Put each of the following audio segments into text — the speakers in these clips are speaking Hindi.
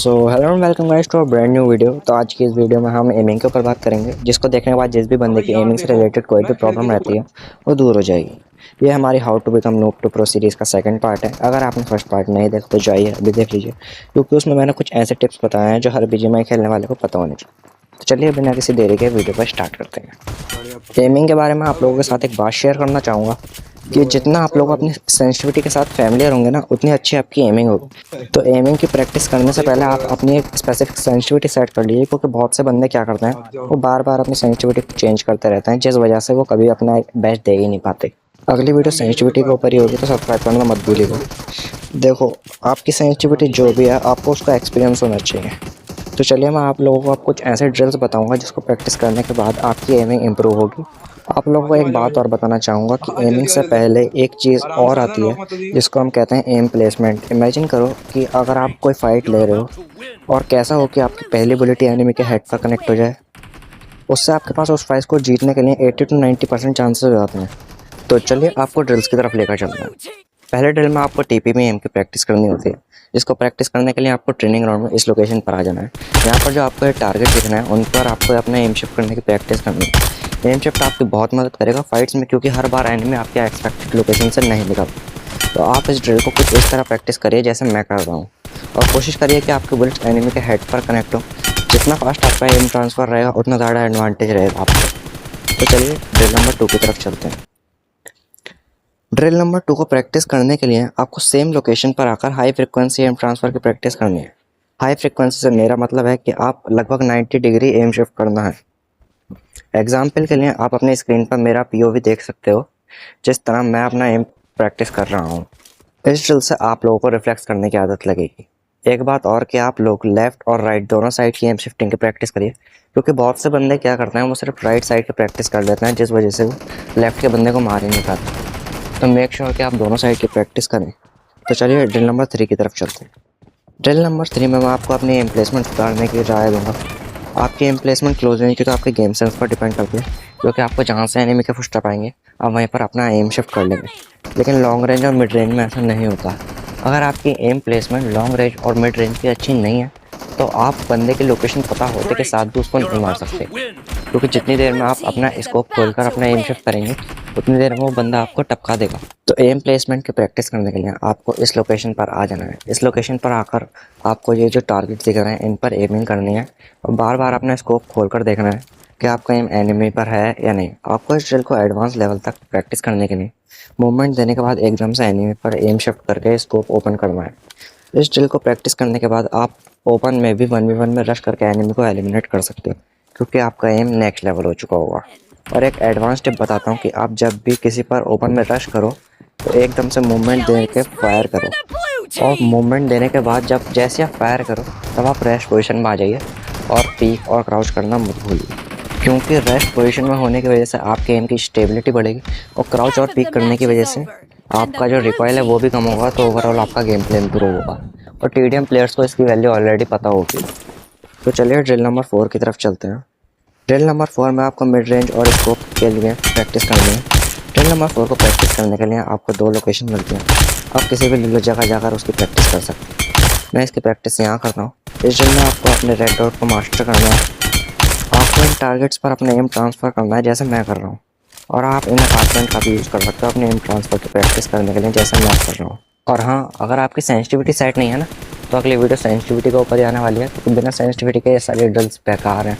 So hello and welcome guys to a brand new video. तो आज की इस वीडियो में हम एमिंग के ऊपर बात करेंगे, जिसको देखने के बाद जिस भी बंदे की एमिंग से रिलेटेड कोई भी प्रॉब्लम रहती है वो दूर हो जाएगी। ये हमारी how to become noob to pro series का सेकंड पार्ट है। अगर आपने फर्स्ट पार्ट नहीं देखा तो जाइए अभी देख लीजिए, क्योंकि उसमें मैंने कुछ ऐसे टिप्स बताए हैं जो हर बीजीएमआई खेलने वाले को पता होने चाहिए। तो चलिए बिना किसी देरी के वीडियो पर स्टार्ट करते हैं। एमिंग के बारे में आप लोगों के साथ एक बात शेयर करना चाहूँगा कि जितना आप लोग अपनी सेंसिटिविटी के साथ फैमिलियर होंगे ना, उतनी अच्छी आपकी एमिंग होगी। तो एमिंग की प्रैक्टिस करने से पहले आप अपनी एक स्पेसिफिक सेंसिटिविटी सेट कर लीजिए, क्योंकि बहुत से बंदे क्या करते हैं, वो बार बार अपनी सेंसिटिविटी चेंज करते रहते हैं, जिस वजह से वो कभी अपना बेस्ट दे ही नहीं पाते। अगली वीडियो सेंसिटिविटी के ऊपर ही होगी, तो सब्सक्राइब करना मत भूलिएगा। देखो, आपकी सेंसिटिविटी जो भी है, आपको उसका एक्सपीरियंस होना चाहिए। तो चलिए मैं आप लोगों को अब कुछ ऐसे ड्रिल्स बताऊंगा जिसको प्रैक्टिस करने के बाद आपकी एमिंग इंप्रूव होगी। आप लोगों को एक बात और बताना चाहूँगा कि एमिंग से पहले एक चीज़ और आती है जिसको हम कहते हैं एम प्लेसमेंट। इमेजिन करो कि अगर आप कोई फाइट ले रहे हो और कैसा हो कि आपकी पहली बुलेट एनिमी के हेड पर कनेक्ट हो जाए, उससे आपके पास उस फाइट को जीतने के लिए 80 to 90% चांसेस हो जाते हैं। तो चलिए आपको ड्रिल्स की तरफ लेकर चलते हैं। पहले ड्रिल में आपको टीपी में एम की प्रैक्टिस करनी होती है, जिसको प्रैक्टिस करने के लिए आपको ट्रेनिंग ग्राउंड में इस लोकेशन पर आ जाना है। यहाँ पर जो आपको टारगेट दिखना है, उन पर आपको अपना एम शिफ्ट करने की प्रैक्टिस करनी है। एम शिफ्ट आपकी बहुत मदद करेगा फाइट्स में, क्योंकि हर बार एनिमी आपके एक्सपेक्टेड लोकेशन से नहीं निकलता। तो आप इस ड्रिल को कुछ इस तरह प्रैक्टिस करिए जैसे मैं कर रहा हूँ, और कोशिश करिए कि आपकी बुलेट्स एनिमी के हेड पर कनेक्ट हो। जितना फास्ट आपका एम ट्रांसफ़र रहेगा उतना ज़्यादा एडवांटेज रहेगा आपको। तो चलिए ड्रिल नंबर 2 की तरफ चलते हैं। ड्रिल नंबर 2 को प्रैक्टिस करने के लिए आपको सेम लोकेशन पर आकर हाई फ्रिक्वेंसी एम ट्रांसफ़र की प्रैक्टिस करनी है। हाई फ्रिक्वेंसी से मेरा मतलब है कि आप लगभग 90 डिग्री एम शिफ्ट करना है। एग्जाम्पल के लिए आप अपनी स्क्रीन पर मेरा पीओवी देख सकते हो, जिस तरह मैं अपना एम प्रैक्टिस कर रहा हूँ। इस ड्रिल से आप लोगों को रिफ्लेक्स करने की आदत लगेगी। एक बात और कि आप लोग लेफ़्ट और राइट दोनों साइड की एम शिफ्टिंग की प्रैक्टिस करिए, क्योंकि बहुत से बंदे क्या करते हैं, वो सिर्फ राइट साइड की प्रैक्टिस कर लेते हैं, जिस वजह से वो लेफ़्ट के बंदे को मार ही नहीं पाते। तो मेक श्योर कि आप दोनों साइड की प्रैक्टिस करें। तो चलिए ड्रिल नंबर 3 की तरफ चलते हैं। ड्रिल नंबर 3 में मैं आपको अपनी एम प्लेसमेंट सुधारने की राय दूंगा। आपकी एम प्लेसमेंट क्लोज रेंज की तो आपके गेम सेंस पर डिपेंड करती है, क्योंकि आपको जहाँ से एनिमी के फुटस्टेप आएंगे आप वहीं पर अपना एम शिफ्ट कर लेंगे। लेकिन लॉन्ग रेंज और मिड रेंज में ऐसा नहीं होता। अगर आपकी एम प्लेसमेंट लॉन्ग रेंज और मिड रेंज की अच्छी नहीं है, तो आप बंदे की लोकेशन पता होते के साथ भी उसको नहीं मार सकते, क्योंकि जितनी देर में आप अपना स्कोप खोलकर अपना एम शिफ्ट करेंगे, उतनी देर में वो बंदा आपको टपका देगा। तो एम प्लेसमेंट की प्रैक्टिस करने के लिए आपको इस लोकेशन पर आ जाना है। इस लोकेशन पर आकर आपको ये जो टारगेट दिख रहे हैं, इन पर एमिंग करनी है, और बार बार अपना स्कोप खोलकर देखना है कि आपका एम एनिमी पर है या नहीं। आपको इस ड्रिल को एडवांस लेवल तक प्रैक्टिस करने के लिए मूवमेंट देने के बाद एकदम से एनिमी पर एम शिफ्ट करके स्कोप ओपन करना है। इस ड्रिल को प्रैक्टिस करने के बाद आप ओपन में भी 1v1 में रश करके एनिमी को एलिमिनेट कर सकते हो, क्योंकि आपका एम नेक्स्ट लेवल हो चुका होगा। और एक एडवांस टिप बताता हूँ कि आप जब भी किसी पर ओपन में रश करो तो एकदम से मूवमेंट दे के फायर करो, और मूवमेंट देने के बाद जब जैसे आप फायर करो तब आप रेस्ट पोजीशन में आ जाइए, और पीक और क्राउच करना मत भूलिए, क्योंकि रेस्ट पोजीशन में होने की वजह से आपके एम की स्टेबिलिटी बढ़ेगी, और क्राउच और पीक करने की वजह से आपका जो रिकॉयल है वो भी कम होगा। तो ओवरऑल आपका गेम प्ले इंप्रूव होगा, और टीडीएम प्लेयर्स को इसकी वैल्यू ऑलरेडी पता होगी। तो चलिए ड्रिल नंबर 4 की तरफ चलते हैं। ड्रिल नंबर 4 में आपको मिड रेंज और स्कोप के लिए प्रैक्टिस करनी है। ड्रिल नंबर 4 को प्रैक्टिस करने के लिए आपको 2 लोकेशन मिलती हैं। आप किसी भी जगह जाकर उसकी प्रैक्टिस कर सकते हैं। मैं इसकी प्रैक्टिस यहाँ करता हूँ। इस ड्रिल में आपको अपने रेड डॉट को मास्टर करना है। आपको इन टारगेट्स पर अपने एम ट्रांसफ़र करना है, जैसे मैं कर रहा हूँ। और आप इन अपार्टमेंट का भी यूज़ कर सकते हो अपने एम ट्रांसफ़र की प्रैक्टिस करने के लिए, जैसे मैं कर रहा हूँ। और हाँ, अगर आपकी सेंसिटिविटी सेट नहीं है ना, तो अगली वीडियो सेंसिटिविटी के ऊपर ही आने वाली है, क्योंकि बिना सेंसिटिविटी के ये सारे ड्रिल्स बेकार हैं।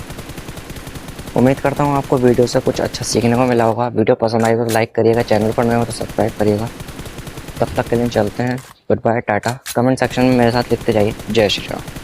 उम्मीद करता हूँ आपको वीडियो से कुछ अच्छा सीखने को मिला होगा। वीडियो पसंद आई तो लाइक करिएगा, चैनल पर नए हो तो सब्सक्राइब करिएगा। तब तक के लिए चलते हैं, good bye, tata. Comment section में मेरे साथ लिखते जाइए। जय श्री राम।